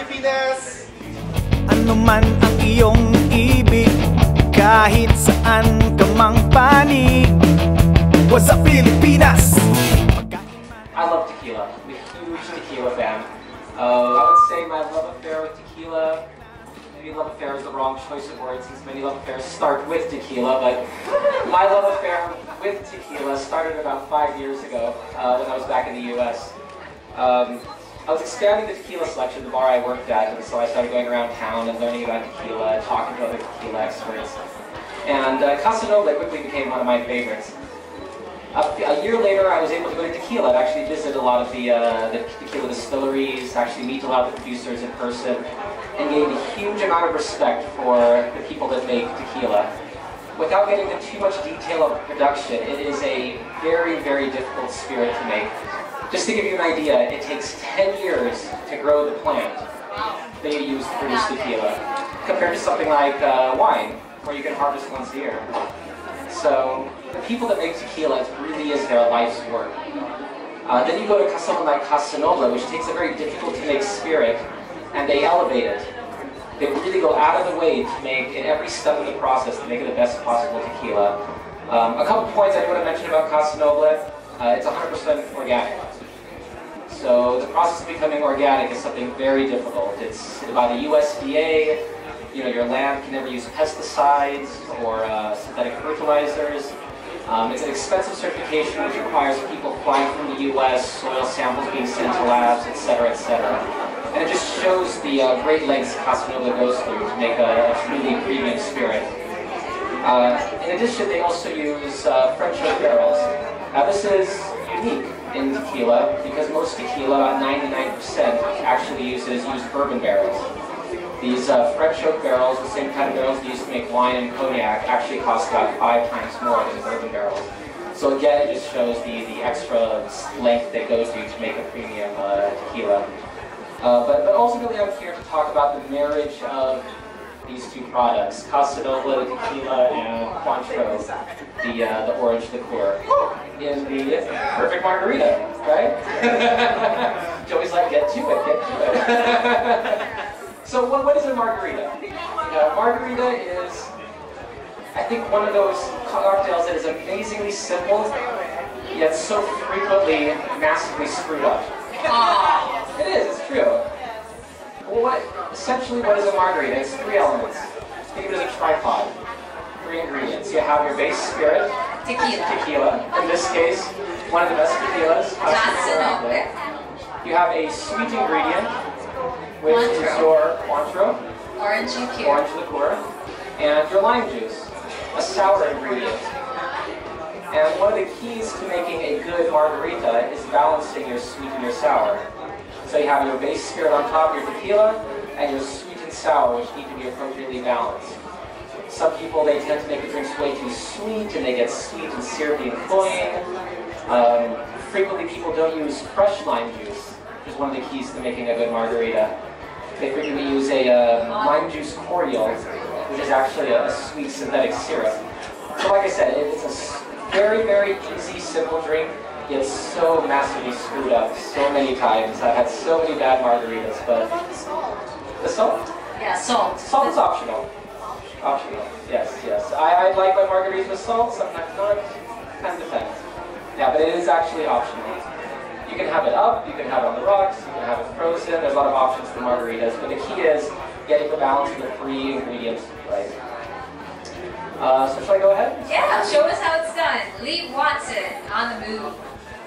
Pilipinas! Ano man ang iyong ibig, kahit saan ka mang panig, Wazzup Pilipinas! I love tequila. I'm a huge tequila fan. I would say my love affair with tequila, maybe love affair is the wrong choice of words since many love affairs start with tequila, but my love affair with tequila started about 5 years ago when I was back in the US. I was expanding the tequila selection, the bar I worked at, and so I started going around town and learning about tequila, talking to other tequila experts. And Casanova quickly became one of my favorites. A year later, I was able to go to tequila. I'd actually visit a lot of the tequila distilleries, actually meet a lot of the producers in person, and gained a huge amount of respect for the people that make tequila. Without getting into too much detail of production, it is a very, very difficult spirit to make. Just to give you an idea, it takes 10 years to grow the plant that you use to produce tequila, compared to something like wine, where you can harvest once a year. So the people that make tequila, it really is their life's work. Then you go to someone like Casanova, which takes a very difficult to make spirit, and they elevate it. They really go out of the way to make, in every step of the process, to make it the best possible tequila. A couple points I want to mention about Casanova. It's 100% organic. So the process of becoming organic is something very difficult. It's by the USDA. You know, your land can never use pesticides or synthetic fertilizers. It's an expensive certification which requires people flying from the US, soil samples being sent to labs, etc., etc. And it just shows the great lengths Casanova goes through to make a truly premium spirit. In addition, they also use French oak barrels. Now this is unique in tequila because most tequila, about 99%, actually uses bourbon barrels. These French oak barrels, the same kind of barrels they used to make wine and cognac, actually cost about 5 times more than bourbon barrels. So again, it just shows the extra length that goes through to make a premium tequila. But ultimately, I'm here to talk about the marriage of these two products, Casanova, the tequila, and Cointreau, the orange liqueur, in the perfect margarita, right? Joey's like, get to it, get to it. So what is a margarita? Margarita is, I think, one of those cocktails that is amazingly simple, yet so frequently massively screwed up. It is, it's true. Well, essentially what is a margarita? It's 3 elements. Think of it as a tripod. 3 ingredients. You have your base spirit, tequila. In this case, one of the best tequilas. You have a sweet ingredient, which is your Cointreau, orange liqueur, and your lime juice, a sour ingredient. And one of the keys to making a good margarita is balancing your sweet and your sour. So you have your base spirit on top of your tequila, and your sweet and sour, which need to be appropriately balanced. Some people, they tend to make the drinks way too sweet, and they get sweet and syrupy and cloying. Frequently, people don't use fresh lime juice, which is one of the keys to making a good margarita. They frequently use a lime juice cordial, which is actually a sweet synthetic syrup. So like I said, it's a very, very easy, simple drink, yet so massively screwed up so many times. I've had so many bad margaritas, but... The salt? Yeah, salt. Salt is optional. Optional, yes, yes. I like my margaritas with salt, sometimes not. Kind of depends. Yeah, but it is actually optional. You can have it up, you can have it on the rocks, you can have it frozen. There's a lot of options for margaritas, but the key is getting the balance of the 3 ingredients right. So shall I go ahead? Yeah, show us how it's done. Lee Watson on the move.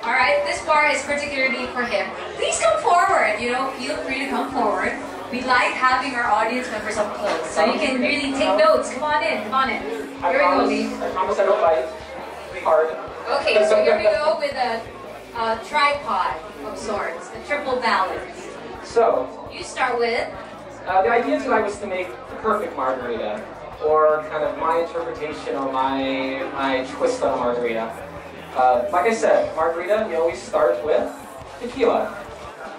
All right, this bar is particularly for him. Please come forward. You know, feel free to come forward. We like having our audience members up close, so you can really take notes. Come on in, come on in. Here we go, Lee. I promise I don't bite hard. Okay, so here we go with a tripod of sorts, a triple balance. So, you start with? The idea tonight was to make the perfect margarita, or kind of my interpretation or my twist on a margarita. Like I said, margarita, you always start with tequila.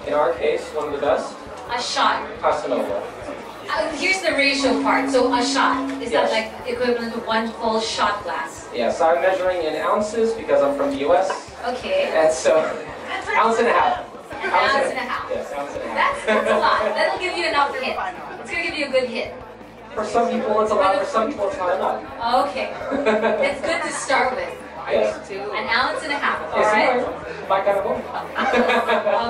In our case, one of the best. A shot. Casanova. Here's the ratio part. So a shot, is that like equivalent to 1 full shot glass? Yes, I'm measuring in ounces because I'm from the US. Okay. And so, ounce and a half. Ounce and a half. Yes. ounce and a half. That's a lot. That'll give you enough hit. It's gonna give you a good hit. For some people it's a lot, for some people it's not enough. Okay. It's good to start with. Yes. An ounce and a half, Yes, alright? my kind of woman.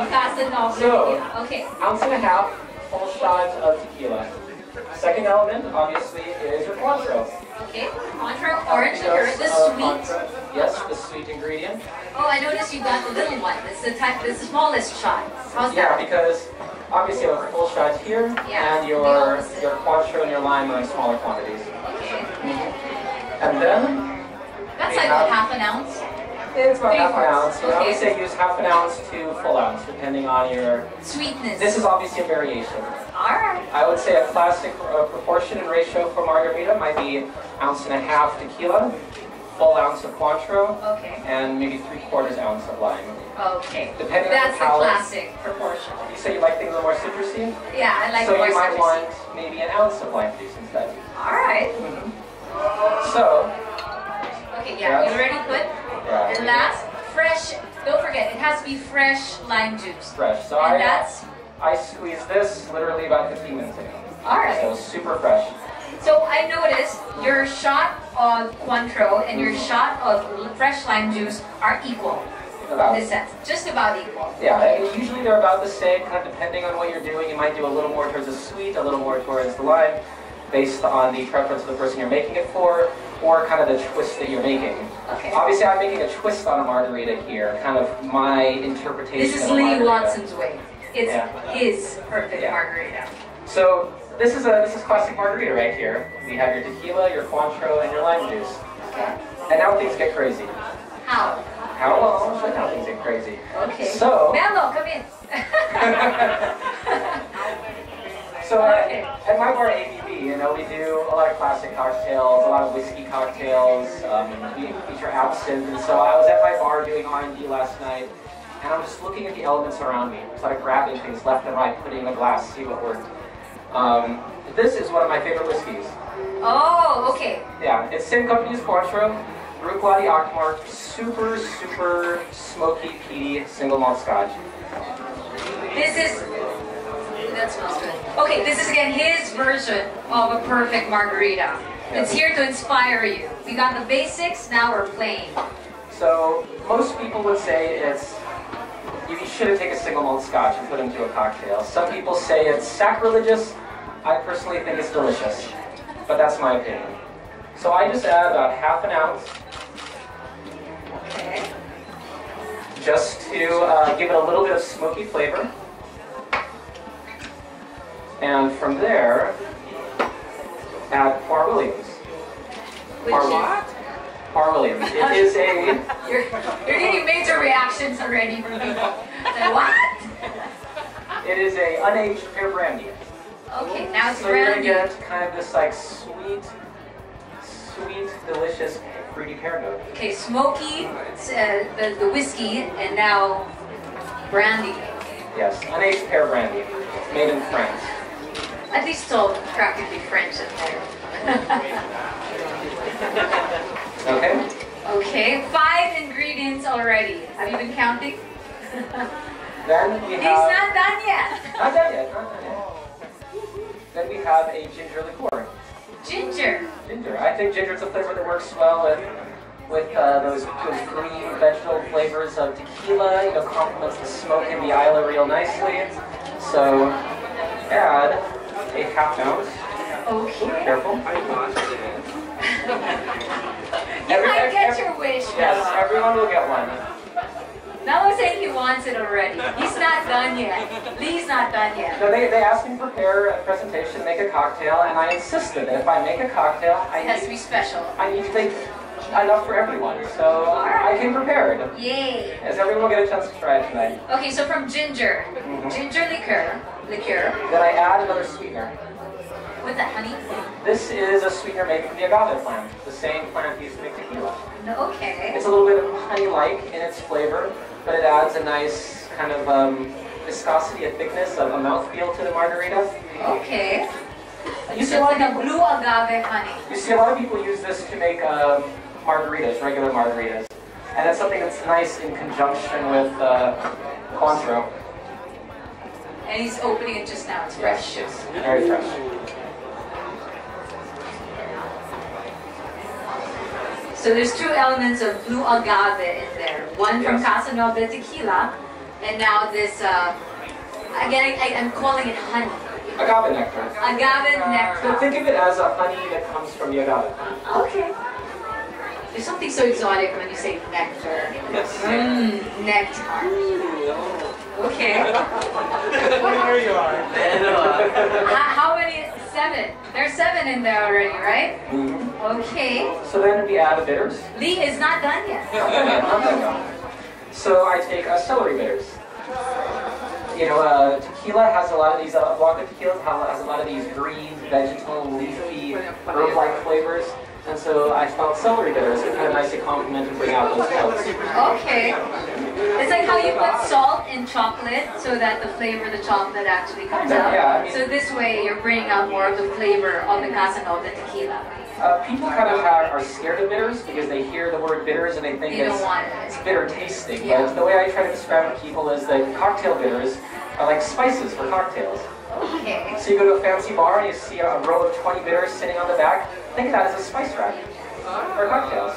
Fast enough. So, okay. ounce and a half, full shot of tequila. Second element, obviously, is your Cointreau. Okay. Cointreau, orange liqueur, the sweet. Yes, the sweet ingredient. Oh, I noticed you got the little one. It's the type, it's the smallest shot. How's Yeah, that? because obviously you have a full shot here, Yeah, and your Cointreau and your lime are in smaller quantities. Okay. And then That's like what, half an ounce? it's about half an 3/4. ounce. So I Okay. would say use half an ounce to full ounce, depending on your. Sweetness. This is obviously a variation. Alright. I would say a classic proportion and ratio for Margarita might be ounce and a half tequila, full ounce of Cointreau, Okay. and maybe 3/4 ounce of lime. Okay. Depending That's on the the palate. classic proportion. You say you like things a little more citrusy, Yeah, I like so more you might citrusy. want maybe an ounce of lime juice instead. Alright. So, Okay, yeah, you already put. yeah, And last, fresh, don't forget, it has to be fresh lime juice. fresh. So And that's, I squeezed this literally about 15 minutes ago. alright. So super fresh. So I noticed your shot of Cointreau and your shot of fresh lime juice are equal in About. this sense. Just about equal. Yeah, and usually they're about the same, kind of depending on what you're doing. You might do a little more towards the sweet, a little more towards the lime, based on the preference of the person you're making it for, or kind of the twist that you're making. Okay. Obviously, I'm making a twist on a margarita here, kind of my interpretation This is of a Lee margarita. Watson's way. It's Yeah. his perfect Yeah. margarita. So this is classic margarita right here. We have your tequila, your Cointreau, and your lime juice. Okay. And now things get crazy. How? How long? I'll show you how things get crazy. Okay. So. Mello, come in. So Okay. at my bar ABB, you know, we do a lot of classic cocktails, a lot of whiskey cocktails. We feature absinthe, and so I was at my bar doing R&D last night, and I'm just looking at the elements around me, sort of grabbing things left and right, putting in a glass, see what worked. This is one of my favorite whiskeys. Oh, okay. Yeah, it's same company as Cointreau, Rucola Octomore, super, super smoky, peaty, single malt scotch. This is, that smells good. Okay, this is again his version of a perfect margarita. It's here to inspire you. We got the basics, now we're playing. So most people would say you shouldn't take a single malt scotch and put it into a cocktail. Some people say it's sacrilegious. I personally think it's delicious, but that's my opinion. So I just add about half an ounce, Okay. just to give it a little bit of smoky flavor. And from there, add Par Williams. Which Par Williams. It is a. You're getting major reactions already from people. Like, what? It is a unaged pear brandy. Okay, now it's So you're gonna brandy. get kind of this like sweet, delicious fruity pear note. Okay, smoky, the whiskey, and now brandy. Yes, unaged pear brandy, made in France. At least it's all practically French in there. Okay. Okay, 5 ingredients already. Have you been counting? Then we He's have. not done yet. Not done yet. Not done yet. Then we have a ginger liqueur. Ginger. Ginger. I think ginger is a flavor that works well with those green vegetable flavors of tequila. You know, complements the smoke in the Isla real nicely. So add a half ounce. Okay. Careful. You might get your wish. Yes, Noah. everyone will get one. Noah's saying he wants it already. He's not done yet. Lee's not done yet. No, they asked me to prepare a presentation, make a cocktail, and I insisted that if I make a cocktail, It has to be special. I need to make enough for everyone. So I came prepared. Yay. As everyone will get a chance to try it tonight. Okay, so from ginger, ginger liqueur, Then I add another sweetener. with the honey. This is a sweetener made from the agave plant, the same plant used to make tequila. Okay. It's a little bit of honey-like in its flavor, but it adds a nice kind of viscosity, a thickness, of a mouthfeel to the margarita. Okay. You see It's a lot like of a people. blue agave honey. You see a lot of people use this to make margaritas, regular margaritas, and that's something that's nice in conjunction with Cointreau. And he's opening it just now. It's fresh. Yes, very fresh. So there's two elements of blue agave in there. One from Ka-Tropa tequila, and now this, again, I'm calling it honey. Agave nectar. Agave nectar. But think of it as a honey that comes from the agave. Okay. There's something so exotic when you say nectar. Yes. Nectar. Okay. There you are. How many? 7. There's 7 in there already, right? Okay. So then we add the bitters. Lee is not done yet. So I take celery bitters. You know, tequila has a lot of these, Blanco tequila has a lot of these green, vegetal, leafy, herb-like flavors. And so I found celery bitters to kind of nicely complement and bring out those notes. Okay. It's like how you put salt in chocolate so that the flavor of the chocolate actually comes out. Yeah, I mean, so this way you're bringing out more of the flavor of the Ka-Tropa tequila. People kind of are scared of bitters because they hear the word bitters and they think it's bitter tasting. Yeah. But the way I try to describe it to people is that cocktail bitters are like spices for cocktails. Okay. So you go to a fancy bar and you see a row of 20 bitters sitting on the back. Think of that as a spice rack for cocktails.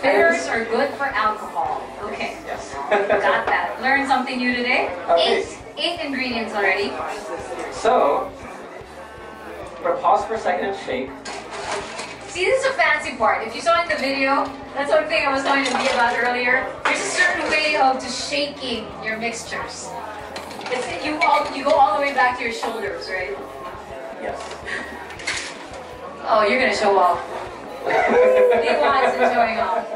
Bitters are good for alcohol. Okay. Yes. Got that. Learned something new today. Okay. 8 ingredients already. So, we're going to pause for a second and shake. See, this is a fancy part. If you saw in the video, that's one thing I was talking to Lee about earlier. There's a certain way of just shaking your mixtures. You go all the way back to your shoulders, right? Yes. Oh, you're gonna show off. Lee Watson showing off.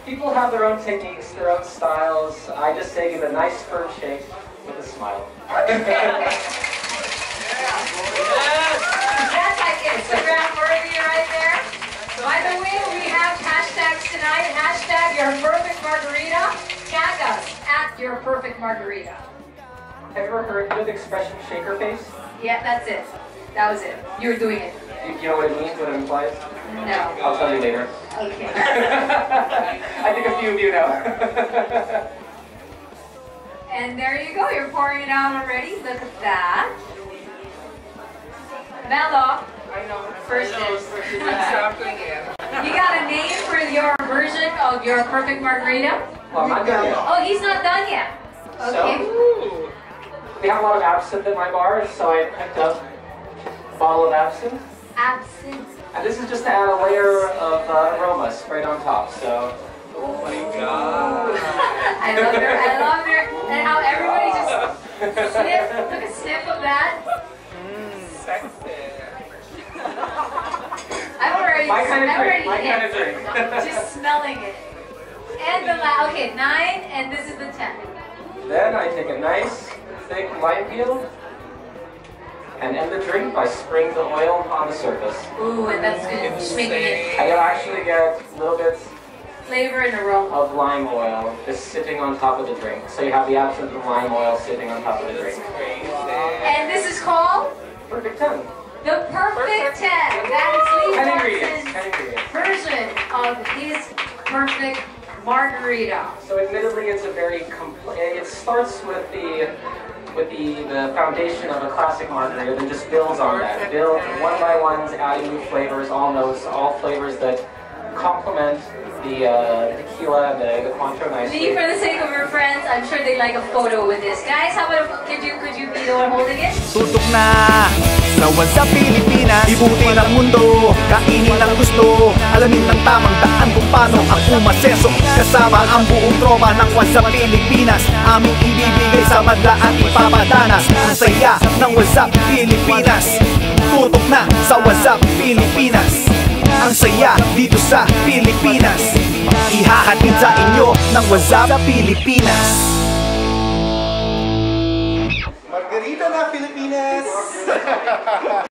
People have their own techniques, their own styles. I just say give a nice firm shake with a smile. That's like Instagram worthy right there. By the way, we have hashtags tonight. Hashtag your perfect margarita. Tag us at your perfect margarita. Have you ever heard the expression shaker face? Yeah, that's it. That was it. You were doing it. You know what it means, what it implies? No. I'll tell you later. Okay. I think a few of you know. And there you go. You're pouring it out already. Look at that. Mello. First is. You got a name for your version of your perfect margarita? Well, I'm not done yet. Oh, he's not done yet. Okay. So, we have a lot of absinthe at my bar, so I picked up a bottle of absinthe. Absinthe. And this is just to add a layer of aroma right on top. So, oh my god! I love her, and how everybody just took a sniff of that. Sexy. I'm already, My kind of drink. My hit. kind of drink. Just smelling it. And the okay, 9, and this is the 10th. Then I take a nice thick lime peel and end the drink by spraying the oil on the surface. Ooh, and that's good. Just making it. I actually get little bits Flavor and aroma. of lime oil just sitting on top of the drink. So you have the absinthe and lime oil sitting on top of the drink. And this is called Perfect 10. the Perfect 10. That is Lee 10 Watson's ingredients. 10 ingredients. version of his perfect margarita. So admittedly, it's a very it starts with the foundation of a classic margarita, then just builds on that. Builds one by ones, adding new flavors, all notes, all flavors that complement the tequila and the Cointreau nicely. Lee, for the sake of your friends, I'm sure they like a photo with this. Guys, how about could you be the one holding it? Tutok na sa Wazzup Pilipinas. Ibuti ng mundo, kainin ang gusto. Alamin ng tamang daan kung paano ang umaseso. Kasama ang buong tropa ng Wazzup Pilipinas. Aming ibibigay sa madla at ipapadanas. Ang saya ng Wazzup Pilipinas. Tutok na sa Wazzup Pilipinas. Ang saya dito sa Pilipinas. Ihahatid sa inyo ng Wazzup Pilipinas.